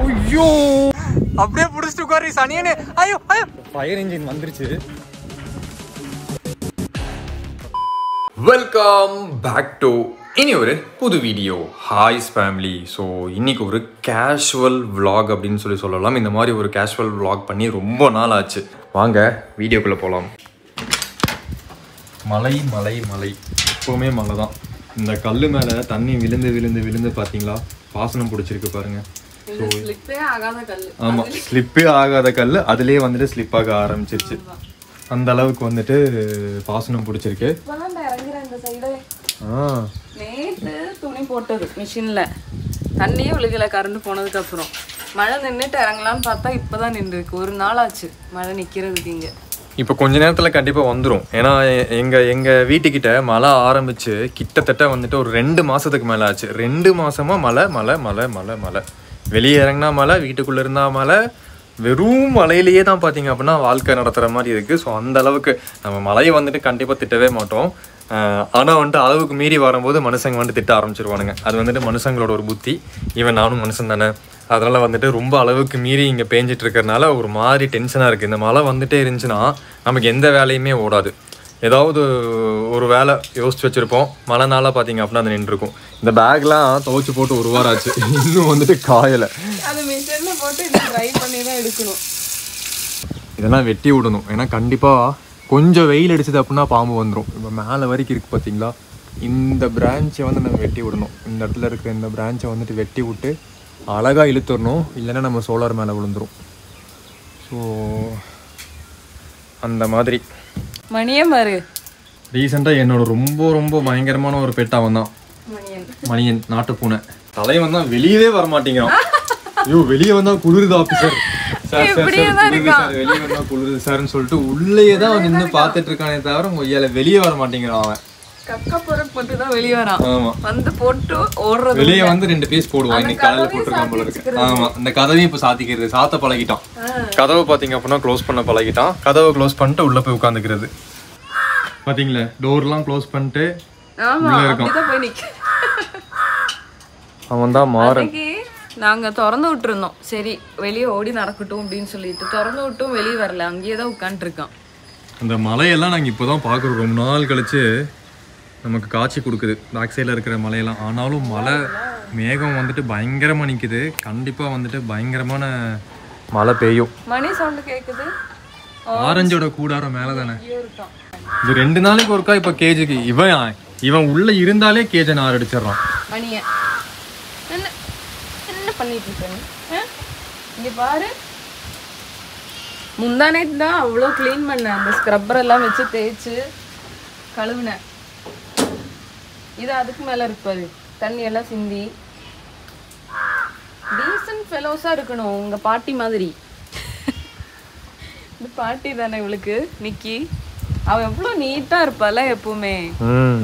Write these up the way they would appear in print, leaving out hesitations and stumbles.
ஐயோ அப்படியே புடிச்சிட்டு உட்காரு சனியனே. ஐயோ ஐயோ ஃபயர் இன்ஜின் வந்துருச்சு. வெல்கம் பேக் டு இனி ஒரு புது வீடியோ. ஹாய்ஸ் ஃபேமிலி. ஸோ இன்னைக்கு ஒரு கேஷுவல் விலாக் அப்படின்னு சொல்லலாம். இந்த மாதிரி ஒரு கேஷுவல் விலாக் பண்ணி ரொம்ப நாள் ஆச்சு. வாங்க வீடியோக்குள்ளே போகலாம். மலை மலை மலை எப்போவுமே மலை தான். இந்த கல் மேலே தண்ணி விழுந்து விழுந்து விழுந்து பார்த்தீங்களா பாசனம் பிடிச்சிருக்கு பாருங்க. ஸோ ஆமாம், ஸ்லிப்பே ஆகாத கல் அதுலேயே வந்துட்டு ஸ்லிப் ஆக ஆரம்பிச்சிருச்சு. அந்த அளவுக்கு வந்துட்டு பாசனம் பிடிச்சிருக்கு. நேற்று துணி போட்டது மிஷினில் தண்ணியே விழுகலை. கரண்ட் போனதுக்கு அப்புறம் மழை நின்றுட்டு இறங்கலான்னு பார்த்தா இப்போதான் நின்றுருக்கு. ஒரு நாள் ஆச்சு மழை நிற்கிறதுக்கு. இங்கே இப்போ கொஞ்ச நேரத்தில் கண்டிப்பாக வந்துடும். ஏன்னா எங்கள் வீட்டுக்கிட்ட மழை ஆரம்பித்து கிட்டத்தட்ட வந்துட்டு ஒரு 2 மாதத்துக்கு மேலே ஆச்சு. 2 மாதமாக மழை மழை மழை மழை மழை. வெளியே இறங்கினா மழை, வீட்டுக்குள்ளே இருந்தால் மழை. வெறும் மழையிலேயே தான் பார்த்தீங்க அப்படின்னா வாழ்க்கை நடத்துகிற மாதிரி இருக்குது. ஸோ அந்த அளவுக்கு நம்ம மழையை வந்துட்டு கண்டிப்பாக திட்டவே மாட்டோம். ஆனால் வந்துட்டு அளவுக்கு மீறி வரும்போது மனுஷங்க வந்துட்டு திட்ட ஆரம்பிச்சிருவானுங்க. அது வந்துட்டு மனுஷங்களோட ஒரு புத்தி. ஈவன் நானும் மனுஷன் தானே. அதனால் வந்துட்டு ரொம்ப அளவுக்கு மீறி இங்கே பேஞ்சிட்டு இருக்கிறதுனால ஒரு மாதிரி டென்ஷனாக இருக்குது. இந்த மழை வந்துட்டே இருந்துச்சுன்னா நமக்கு எந்த வேலையுமே ஓடாது. ஏதாவது ஒரு வேலை யோசிச்சு வச்சுருப்போம், மழைனால பார்த்தீங்க அப்படின்னா அது நின்றுருக்கும். இந்த பேக்லாம் துவைச்சி போட்டு ஒரு வாரம் ஆச்சு, இன்னும் வந்துட்டு காயலை. இதெல்லாம் வெட்டி விடணும். ஏன்னா கண்டிப்பாக கொஞ்சம் வெயில் அடிச்சது அப்படின்னா பாம்பு வந்துடும். இப்போ மேலே வரைக்கும் இருக்குது பார்த்தீங்களா, இந்த பிரான்ச்சை வந்து நம்ம வெட்டி விடணும். இந்த இடத்துல இருக்கிற இந்த பிரான்ச்சை வந்துட்டு வெட்டி விட்டு அழகாக இழுத்துடணும். இல்லைன்னா நம்ம சோலார் மேலே விழுந்துடும். ஸோ அந்த மாதிரி மணியே மாறு. ரீசெண்டாக என்னோட ரொம்ப ரொம்ப பயங்கரமான ஒரு பெட் அவன் தான், மணியன், நாட்டு பூனை. தலைவன் தான் வெளியவே வரமாட்டேங்கிறான். ஐயோ வெளியே வந்தா குளிருது ஆஃபீஸர் சார், வெளியே வந்தா குளிருது சார்ன்னு சொல்லிட்டு உள்ளேயே தான் நின்று பார்த்துட்டு இருக்கானே தவிர வெளியே வர மாட்டேங்கிறான் அவன். வெளியே வந்து 2 பீஸ் போடுவான். இன்னைக்கு காலையில போட்டுருக்கான் போல இருக்கு. ஆமா, இந்த கதவையும் இப்ப சாத்திக்கிறது, சாத்த பழகிட்டான். கதவை பாத்தீங்க அப்படின்னா க்ளோஸ் பண்ண பழகிட்டான். கதவை க்ளோஸ் பண்ணிட்டு உள்ள போய் உட்காந்துக்கிறது. பாத்தீங்களா, டோர்லாம் க்ளோஸ் பண்ணிட்டு உள்ள இருக்கான். அவன் தான் மாறன். நாங்க திறந்து விட்டுருந்தோம், சரி வெளியே ஓடி நடக்கட்டும் அப்படின்னு சொல்லிட்டு திறந்து விட்டும் வெளியே வரல, அங்கேயே தான் உட்காந்துட்டு இருக்கான். அந்த மலையெல்லாம் நாங்க இப்பதான் பாக்குறோம். ரொம்ப நாள் கழிச்சு நமக்கு காட்சி கொடுக்குது பேக் சைடில் இருக்கிற மலையெல்லாம். ஆனாலும் மழை மேகம் வந்துட்டு பயங்கரமாக நிற்குது. கண்டிப்பாக வந்துட்டு பயங்கரமான மழை பெய்யும். மணி சவுண்டு கேட்குது. ஆரஞ்சோட கூடாரம் மேலே தானே. இது 2 நாளைக்கு ஒருக்கா இப்போ கேஜுக்கு இவன் உள்ள இருந்தாலே கேஜை நார் அடிச்சிடறான். மணிய என்ன பண்ணிட்டு இருக்க இங்க பாரு. முந்தானேட்டு தான் அவ்வளோ க்ளீன் பண்ணேன். அந்த ஸ்க்ரப்பர் எல்லாம் வச்சு தேய்ச்சி கழுவுனேன். இது அதுக்கு மேல இருப்பாரு, தண்ணி எல்லாம் சிந்தி. டீசன்ட் ஃபெலோஸா இருக்கணும் உங்க பாட்டி மாதிரி. இந்த பாட்டி தானே இவளுக்கு நிக்கி. அவ எவ்வளவு நீட்டா இருப்பால எப்பவுமே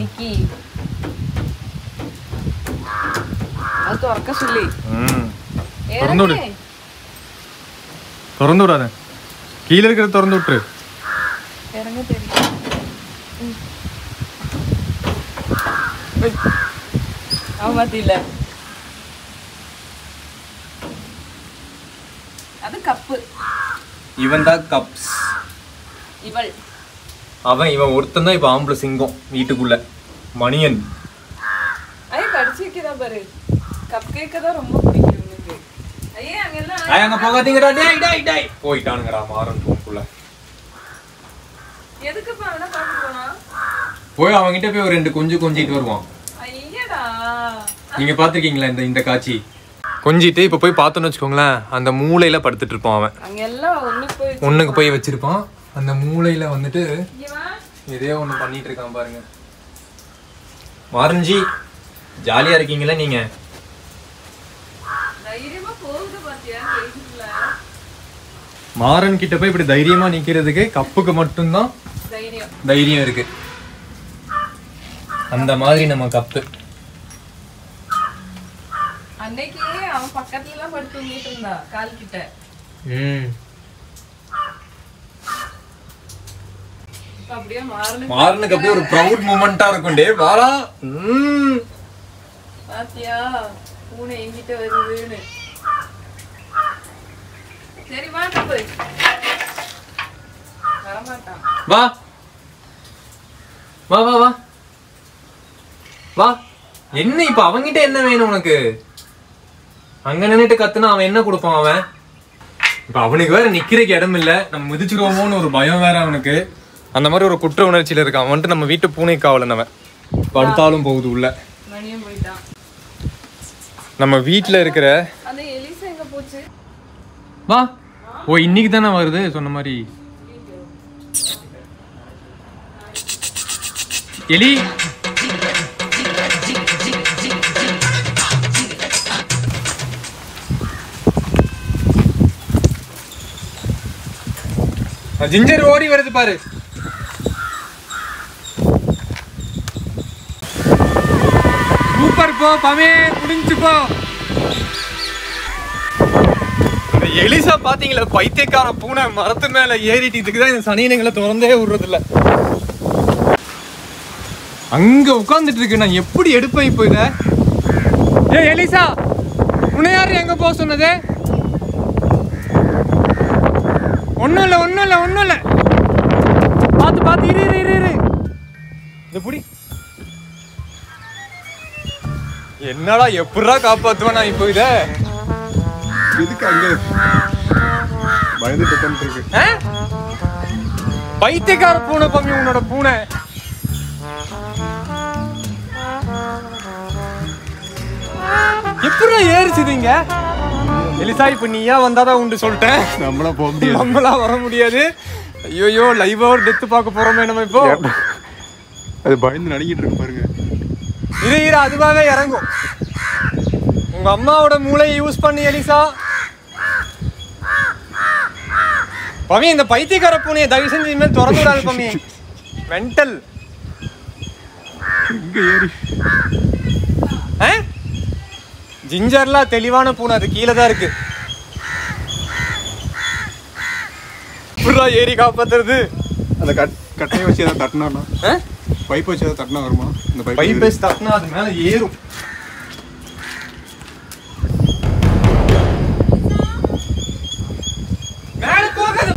நிக்கி. அது திறக்க சொல்லி திறந்து விடாத, கீழே இருக்கிறத திறந்து விட்டுரு. இறங்க தெரியும். அவமாத்தில அது கப்பு. இவன் தான் கப்ஸ். இவன் ஒருத்தன் தான் இப்ப ஆம்பளை சிங்கம் வீட்டுக்குள்ள. மணியன் ஐயா கடிச்சு வைக்கிறா பாரு. கப் கேக்க தான் ரொம்ப பிடிக்கும் எனக்கு. ஐயா அங்க போகாதீங்கடா. டேய் டேய் டேய் போயிட்டானுங்கடா மாறன் ரூம்க்குள்ள. எதுக்கு அவன பாக்க போனா? போய் அவங்கிட்ட போய் ஒரு 2 கொஞ்சிட்டு வருவான். ஐயடா, நீங்க பாத்துருக்கீங்களா இந்த காட்சி? கொஞ்சிட்டு இப்ப போய் பார்த்தோன்னு வச்சுக்கோங்களேன், அந்த மூளையில படுத்துட்டு இருப்பான் அவன். அங்கெல்லாம் ஒண்ணுக்கு போய் வச்சிருப்பான். அந்த மூளையில வந்துட்டு இதே ஒண்ணு பண்ணிட்டு இருக்கான் பாருங்க. மாரஞ்சி ஜாலியா இருக்கீங்களா நீங்க? தைரியமா போகுது பாத்தியா கேக்குல. மாறன் கிட்ட போய் இப்படி தைரியமா நிக்கிறதுக்கு கப்புக்கு மட்டும்தான் தைரியம் இருக்கு. அந்த மாதிரி நம்ம கப்பு. அன்னைக்கு அவன் பக்கத்துல எல்லாம் படுத்து தூங்கிட்டு இருந்தா கால் கிட்ட. அப்படியே மாறனுக்கு அப்படியே ஒரு ப்ரௌட் மூமெண்டா இருக்கும். டே வாரா பாத்தியா பூனை எங்கிட்ட வருதுன்னு. சரி வா தப்பு வரமாட்டான். வா வா வா வா வா. என்ன இப்ப அவங்கிட்ட என்ன வேணும் உனக்கு? அங்க நின்னுட்டு கத்துனா அவன் என்ன கொடுப்பான்? அவன் இப்ப அவனுக்கு வேற நிக்கிறதுக்கு இடம் இல்ல, நம்ம மிதிச்சிருவோமோன்னு ஒரு பயம் வேற அவனுக்கு. அந்த மாதிரி ஒரு குற்ற உணர்ச்சியில இருக்கான். அவன் வந்துட்டு நம்ம வீட்டு பூனை காவலன். அவன் படுத்தாலும் போகுது உள்ள. மணியும் போயிட்டான். நம்ம வீட்டுல இருக்கிற அந்த எலிசா எங்க போச்சு? வா. ஓ இன்னைக்கு தானே வருது சொன்ன மாதிரி. எலி ஜிஞ்சர் ஓடி வருது பாரு. சூப்பர் போ பமே முடிஞ்சு போ. எலிசா பாத்தீங்களா? பைத்தியக்கார பூனை மரத்து மேல ஏறிட்டு. இதுக்குதான் இந்த சனியனைகளை திறந்தே விடுறது இல்ல. அங்க உட்கார்ந்துட்டு இருக்கு. நான் எப்படி எடுப்பேன் இப்போ இத? ஏ எலிசா, உன்னை யாரு எங்க போக சொன்னது? ஒண்ணும் இல்ல ஒண்ணும் இல்ல ஒண்ணும் இல்ல. பாத்து பாத்து இரு இரு இரு இரு. இது புடி. என்னடா எப்படா காப்பாத்துவேன் நான் இப்போ இத? இதுக்கு அங்க பயந்துட்டு உட்காந்துருக்கு. பைத்தியக்கார பூனை பம்மி உன்னோட பூனை. எப்படா ஏறிச்சுதீங்க? எலிசா இப்ப நீயா வந்தாதான் உண்டு சொல்லிட்டேன். நம்மளா போக முடியாது. நம்மளா வர முடியாது. ஐயோ லைவா ஒரு டெத்து பார்க்க போறோமே நம்ம இப்போ. அது பயந்து நடுங்கிட்டு இருக்கு பாருங்க. இது அதுவாகவே இறங்கும். உங்க அம்மாவோட மூளையை யூஸ் பண்ணி எலிசா. பமி இந்த பைத்தியக்கார பூனையை தயவு செஞ்சு இனிமேல் திறந்து விடாது பமி. மென்டல். இங்க ஏறி ஜிஞ்சர்லாம் தெளிவான பூனை, அது கீழே தான் இருக்கு. ஏறி காப்பாத்துறது. அந்த கட்டையை வச்சு ஏதாவது தட்டினா, பைப் வச்சு ஏதாவது தட்டினா வருமா? இந்த பைப் வச்சு தட்டினா அது மேல ஏறும். மேல போகாது.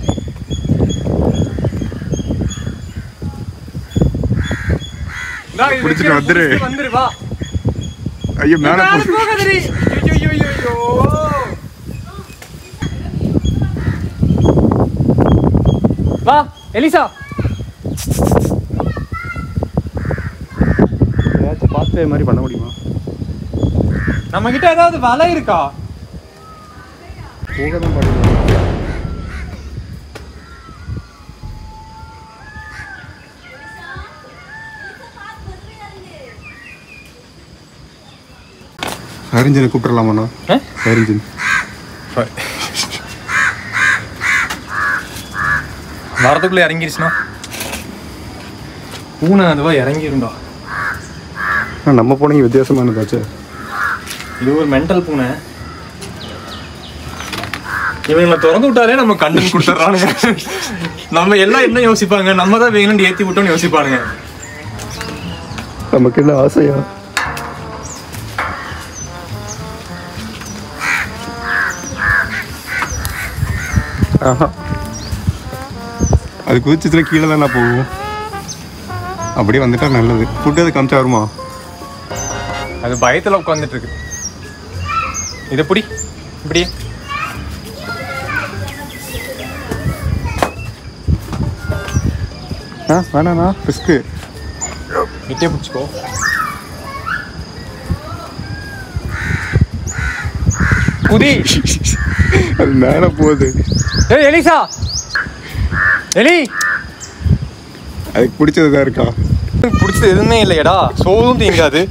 பிடிச்சிட்டு வந்துரு. வந்துரு வா. ஐயோ மேல போகாதடி. ஐயோ ஐயோ ஐயோ. வா எலிசா. ஏதாச்சும் பார்த்து மாதிரி பண்ண முடியுமா? நம்ம கிட்ட ஏதாவது வலை இருக்கா? போக தான் பாருங்க. ஹரிஞ்சனை கூப்பிடலாமாண்ணா? ஹரிஞ்சன் வரதுக்குள்ள இறங்கிருச்சுனா பூனை அதுவா இறங்கிருந்தா. நம்ம பூனைக்கு வித்தியாசமானதாச்சு. இது ஒரு மென்டல் பூனை. இவங்களை திறந்து விட்டாலே நம்ம கண்டன் கொடுத்துட்றானுங்க. நம்ம எல்லாம் என்ன யோசிப்பாங்க? நம்ம தான் வேணும்னு ஏற்றி விட்டோம்னு யோசிப்பானுங்க. நமக்கு என்ன ஆசையா? அது குதிச்சதுல கீழே தானே போகும். அப்படியே வந்துட்டா நல்லது. ஃபுட்டு அது காமிச்சா வருமா? அது பயத்துல உட்காந்துட்டு இருக்கு. இதை பிடி இப்படி. வேணாண்ணா ரிஸ்க்கு. கிட்டே பிடிச்சிக்கோ. குதி. அது மேலே போகுது. ஏய் எலிசா, எலி அதுக்கு பிடிச்சதுதான் இருக்கா? பிடிச்சது எதுவுமே இல்லையடா. சோதும் தீங்காது.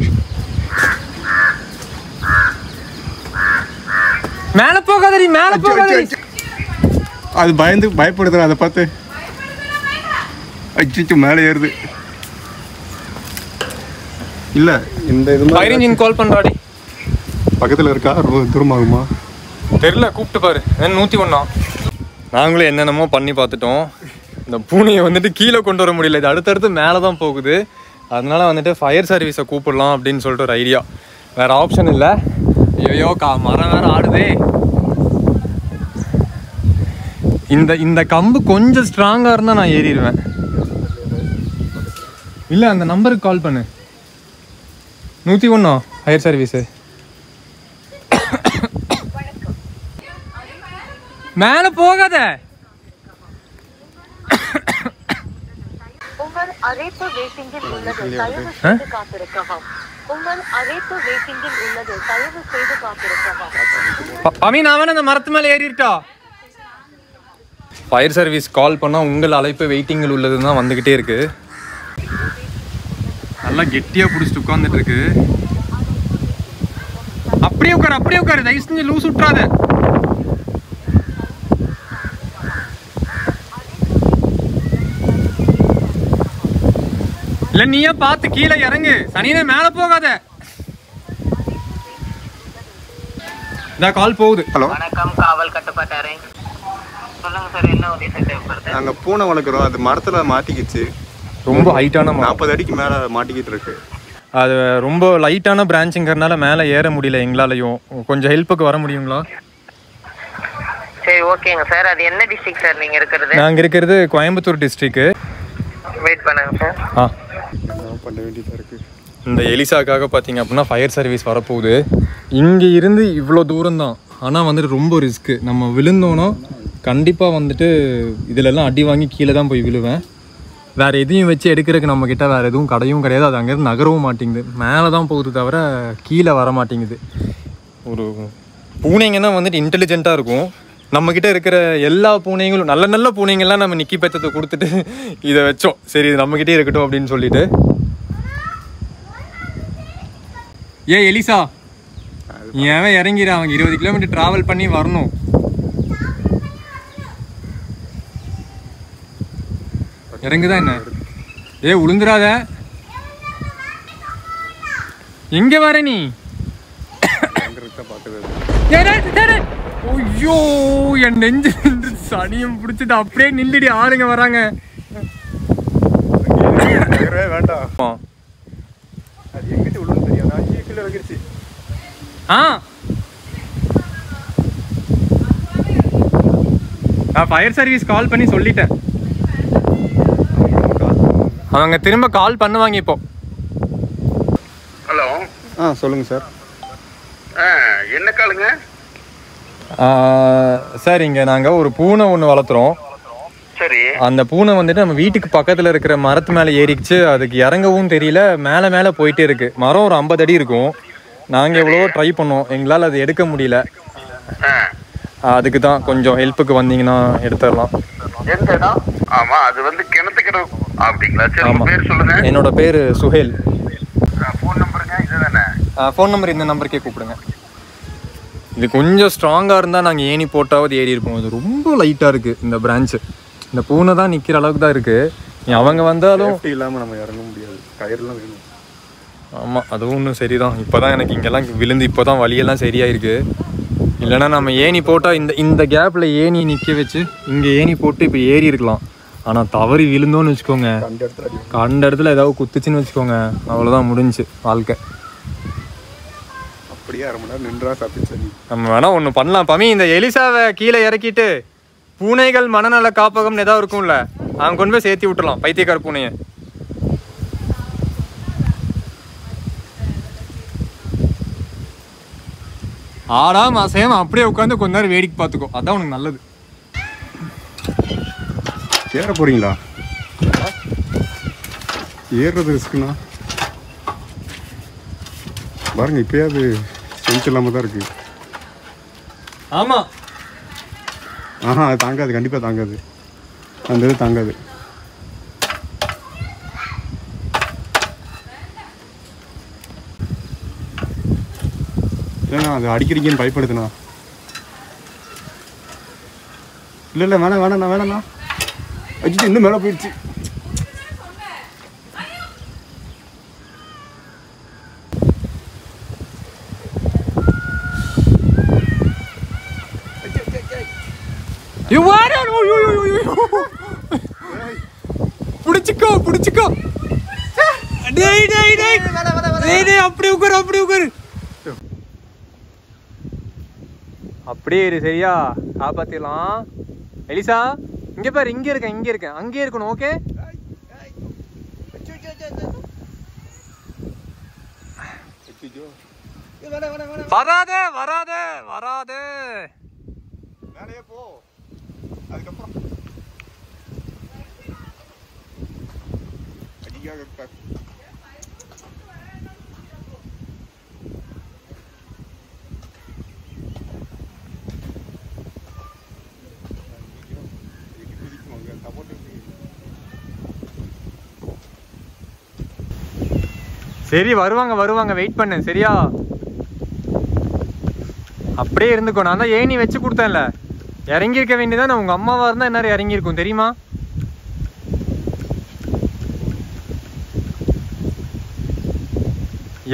மேல போகாதடி, மேல போகாதடி. அது பயப்படுதுடா. அதை பார்த்து அச்சிச்சு மேலே ஏறுது. இல்ல இந்த இது ஃபயர் இன்ஜின் கால் பண்றாடி. பக்கத்துல இருக்கா? ரொம்ப தூரமாகுமா தெரியல. கூப்பிட்டு பாரு. 101. நாங்களும் என்னென்னமோ பண்ணி பார்த்துட்டோம். இந்த பூனையை வந்துட்டு கீழே கொண்டு வர முடியல. இது அடுத்தடுத்து மேலே தான் போகுது. அதனால வந்துட்டு ஃபயர் சர்வீஸை கூப்பிடலாம் அப்படின்னு சொல்லிட்டு ஒரு ஐடியா. வேறு ஆப்ஷன் இல்லை. ஐயோ மரம் வேற ஆடுதே. இந்த கம்பு கொஞ்சம் ஸ்ட்ராங்கா இருந்தா நான் ஏறிடுவேன். இல்ல அந்த நம்பருக்கு கால் பண்ணு. 101 ஹையர் சர்வீஸ். மேல போகாத. உங்கள் அழைப்பு வெயிட்டிங்கில் உள்ளது, தயவு செய்து காத்திருக்கவும். உங்கள் அழைப்பு வெயிட்டிங்கில் உள்ளது, தயவு செய்து காத்திருக்கவும். பமி நான் வேணா அந்த மரத்து மேல ஏறிட்டா. ஃபயர் சர்வீஸ் கால் பண்ணா உங்கள் அழைப்பு வெயிட்டிங்கில் உள்ளதுன்னு தான் வந்துகிட்டே இருக்கு. நல்லா கெட்டியா புடிச்சிட்டு உட்கார்ந்துட்டு இருக்கு. அப்படியே உட்காரு தயவு செஞ்சு லூஸ் விட்டுறாத. இல்ல நீயே பார்த்து கீழே இறங்கு, சனினே மேல போகாத. இந்த கால் போகுது. ஹலோ வணக்கம், காவல் கட்டுப்பாட்டு அறை. சொல்லுங்க சார், என்ன உதவி தேவைப்படுது? நாங்கள் பூனை வளர்க்குறோம், அது மரத்தில் மாட்டிக்கிச்சு. ரொம்ப ஹைட்டான 40 அடிக்கு மேலே மாட்டிக்கிட்டு இருக்கு. அது ரொம்ப லைட்டான பிரான்ச்சுங்கிறதுனால மேலே ஏற முடியல எங்களாலையும். கொஞ்சம் ஹெல்ப்புக்கு வர முடியுங்களா? சரி ஓகேங்க சார். அது என்ன டிஸ்ட்ரிக்ட் சார் நீங்க இருக்கிறது? நாங்கள் இருக்கிறது கோயம்புத்தூர் டிஸ்ட்ரிக்ட். வெயிட் பண்ணுங்க சார். பண்ண வேண்டியதாக இருக்குது. இந்த எலிசாக்காக பார்த்தீங்க அப்படின்னா ஃபயர் சர்வீஸ் வரப்போகுது. இங்கே இருந்து இவ்வளோ தூரம் தான், ஆனால் வந்துட்டு ரொம்ப ரிஸ்க்கு. நம்ம விழுந்தோன்னா கண்டிப்பாக வந்துட்டு இதிலெல்லாம் அடி வாங்கி கீழே தான் போய் விழுவேன். வேறு எதையும் வச்சு எடுக்கிறதுக்கு நம்மக்கிட்ட வேறு எதுவும் கடையும் கிடையாது. அது அங்கேருந்து நகரவும் மாட்டேங்குது, மேலே தான் போகுது தவிர கீழே வர மாட்டேங்குது. ஒரு பூனைங்கன்னா வந்துட்டு இன்டெலிஜென்ட்டாக இருக்கும். நம்மக்கிட்ட இருக்கிற எல்லா பூனைங்களும் நல்ல நல்ல பூனைங்கள்லாம் நம்ம நிக்கி பெத்தத்தை கொடுத்துட்டு இதை வச்சோம். சரி இது நம்மக்கிட்டே இருக்கட்டும் அப்படின்னு சொல்லிட்டு. ஏன் எலிசா ஏன் இறங்கிற? அவங்க 20 கிலோமீட்டர் டிராவல் பண்ணி வரணும். இறங்குதான் என்ன? உளுந்துராத. எங்க வர நீ? ஐயோ என் நெஞ்சு சனியம் பிடிச்சது. அப்படியே நில்லுடி, ஆளுங்க வராங்க. வேண்டாம், அது எங்கிட்ட விழுன்னு தெரியும். நான் கீழே வைக்கிடுச்சு. நான் ஃபயர் சர்வீஸ் கால் பண்ணி சொல்லிட்டேன். அவங்க திரும்ப கால் பண்ணுவாங்க இப்போ. ஹலோ. சொல்லுங்கள் சார். என்ன காலுங்க சார்? இங்கே நாங்கள் ஒரு பூனை ஒன்று வளர்த்துறோம். சரி. அந்த பூனை வந்துட்டு நம்ம வீட்டுக்கு பக்கத்தில் இருக்கிற மரத்து மேலே ஏறிச்சு. அதுக்கு இறங்கவும் தெரியல, மேலே மேலே போயிட்டே இருக்கு. மரம் ஒரு 50 அடி இருக்கும். நாங்கள் எவ்வளோ ட்ரை பண்ணோம், எங்களால் அது எடுக்க முடியல. அதுக்கு தான் கொஞ்சம் ஹெல்ப்புக்கு வந்தீங்கன்னா எடுத்துடலாம். எந்த இடம்? ஆமா, அது வந்து கிணத்துக்கிட அப்படிங்களா? சரி, உங்க பேர் சொல்லுங்க. என்னோட பேர் சுஹேல். ஃபோன் நம்பருங்க இதுதானே? ஃபோன் நம்பர் இந்த நம்பருக்கே கூப்பிடுங்க. இது கொஞ்சம் ஸ்ட்ராங்காக இருந்தால் நாங்கள் ஏணி போட்டாவது ஏறி இருப்போம். இது ரொம்ப லைட்டாக இருக்குது இந்த பிரான்ச்சு. இந்த பூனை தான் நிற்கிற அளவுக்கு தான் இருக்குது. அவங்க வந்தாலும் இல்லாமல் நம்ம இறங்க முடியாது, கயிறுலாம் வேணும். ஆமாம், அதுவும் ஒன்றும் சரிதான். இப்போ தான் எனக்கு இங்கெல்லாம் விழுந்து இப்போ தான் வலியெல்லாம் சரியாயிருக்கு. இல்லைனா நம்ம ஏணி போட்டால் இந்த கேப்பில் ஏணி நிற்க வச்சு இங்கே ஏணி போட்டு இப்போ ஏறி இருக்கலாம். ஆனால் தவறி விழுந்தோன்னு வச்சுக்கோங்க, கண்ட இடத்துல ஏதாவது குத்துச்சுன்னு வச்சுக்கோங்க, அவ்வளோதான் முடிஞ்சு வாழ்க்கை. அப்படியே 1/2 மணி நேரம் நின்றா சாப்பிட்டு. நம்ம வேணா ஒன்று பண்ணலாம் பமி. இந்த எலிசாவை கீழே இறக்கிட்டு பூனைகள் மனநல காப்பகம்னு ஏதாவது இருக்கும்ல, அவங்க கொண்டு போய் சேர்த்தி விட்டுலாம் பைத்தியக்கார பூனையை. ஆடாம அசையாம அப்படியே உட்காந்து கொஞ்ச நேரம் வேடிக்கை பார்த்துக்கோ, அதான் உனக்கு நல்லது. ஏற போறீங்களா? ஏறுறது ரிஸ்க்குண்ணா. பாருங்க, இப்பயே அது ஸ்ட்ரென்த் இல்லாமல் தான் இருக்கு. ஆமாம், அது தாங்காது, கண்டிப்பாக தாங்காது. அந்த இது தாங்காது. இல்லைண்ணா, அது அடிக்கிறீங்கன்னு பயப்படுதுண்ணா. இல்லை வேணாண்ணா. அஜித்து இன்னும் மேலே போயிடுச்சு. பிடிச்சிக்கோ. அப்படி உட்காரு. அப்படியே இரு சரியா, காப்பாத்திடலாம். எலிசா இங்க பாரு, இங்க இருக்கேன் அங்கே இருக்கணும். ஓகே வராதே வராதே வராதே. வேலையே போ. அதுக்கப்புறம் அடிக்காக சரி வருவாங்க, வெயிட் பண்ணு சரியா. அப்படியே இருந்துக்கோ. நான் தான் ஏணி வச்சு கொடுத்தேன்ல, இறங்கி இருக்க வேண்டியதான். உங்க அம்மாவா இருந்தா என்ன இறங்கி இருக்கும் தெரியுமா?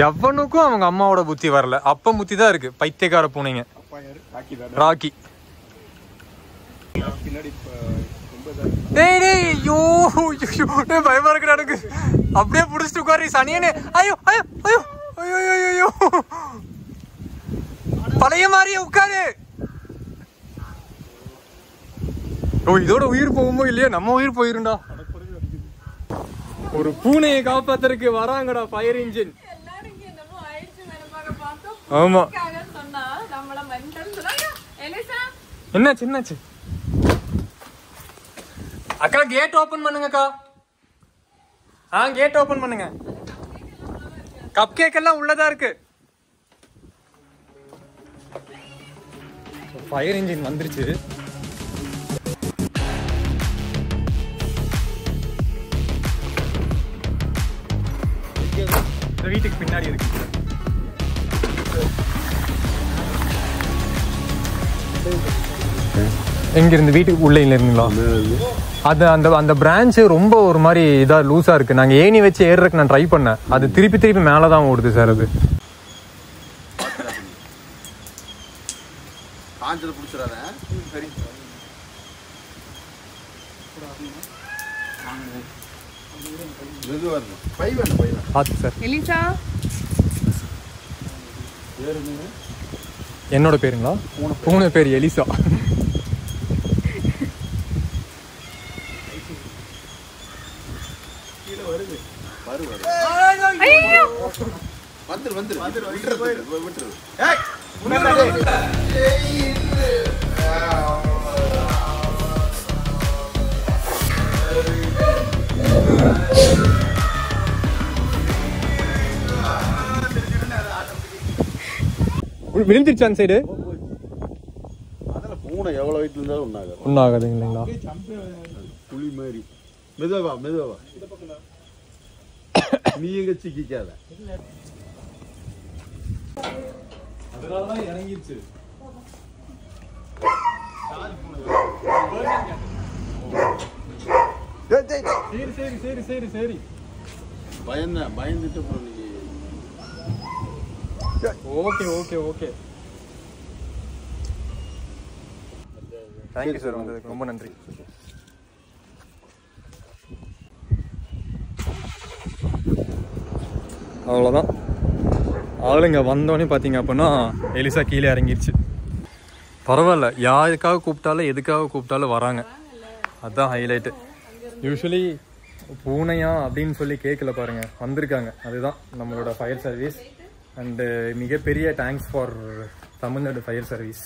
எவனுக்கும் அவங்க அம்மாவோட புத்தி வரல, அப்ப புத்தி தான் இருக்கு. பைத்தியக்கார பூனைங்க. ராக்கி பயமா இருக்கு எனக்கு. அப்படியே புடிச்சிட்டு உட்காரு சனியனே. ஐயோ ஐயோ ஐயோ ஐயோ ஐயோ ஐயோ, பழைய மாதிரியே உட்காரு. ஓ இதோட உயிர் போகுமோ இல்லையா, நம்ம உயிர் போயிருண்டா. ஒரு பூனையை காப்பாத்துறதுக்கு வராங்கடா ஃபயர் இன்ஜின். ஆமா என்னாச்சு அக்கா? கேட் ஓபன் பண்ணுங்கக்கா. கேட் ஓபன் பண்ணுங்க. கப் கேக் எல்லாம் உள்ளதா இருக்கு. ஃபயர் இன்ஜின் வந்துருச்சு. வீட்டுக்கு பின்னாடி இருக்கு. எங்க இருந்து? வீட்டுக்கு உள்ள இருந்துங்களா? அது அந்த பிரான்ச் ரொம்ப ஒரு மாதிரி இதா லூஸா இருக்கு. நாங்க ஏணி வச்சு ஏறதுக்கு நான் ட்ரை பண்ணேன், அது திருப்பி மேலதான் ஓடுது சார். அது எலிசா என்னோட பேருங்களா? பூனை பேர் எலிசா. விழுந்துருச்சு அந்த சைடு. பூனை எவ்வளவு வெயிட் இருந்தாலும் ஒன்னாகாது இல்லைங்களா? புளி மாதிரி. மெதுவா நீ எங்க சிக்காத. அதனாலதான் இறங்கிருச்சு. சரி பயந்துட்டு ஓகே. தேங்க்யூ சார், வந்ததுக்கு ரொம்ப நன்றி. அவ்வளோதான். ஆளுங்க வந்தோடனே பார்த்தீங்க அப்படின்னா எலிசா கீழே இறங்கிருச்சு. பரவாயில்ல, யாருக்காக கூப்பிட்டாலும் எதுக்காக கூப்பிட்டாலும் வராங்க, அதுதான் ஹைலைட்டு. யூஸ்வலி பூனையா அப்படின்னு சொல்லி கேட்கல பாருங்க, வந்திருக்காங்க. அதுதான் நம்மளோட ஃபயர் சர்வீஸ். அண்டு மிகப்பெரிய thanks for Tamil Nadu fire service.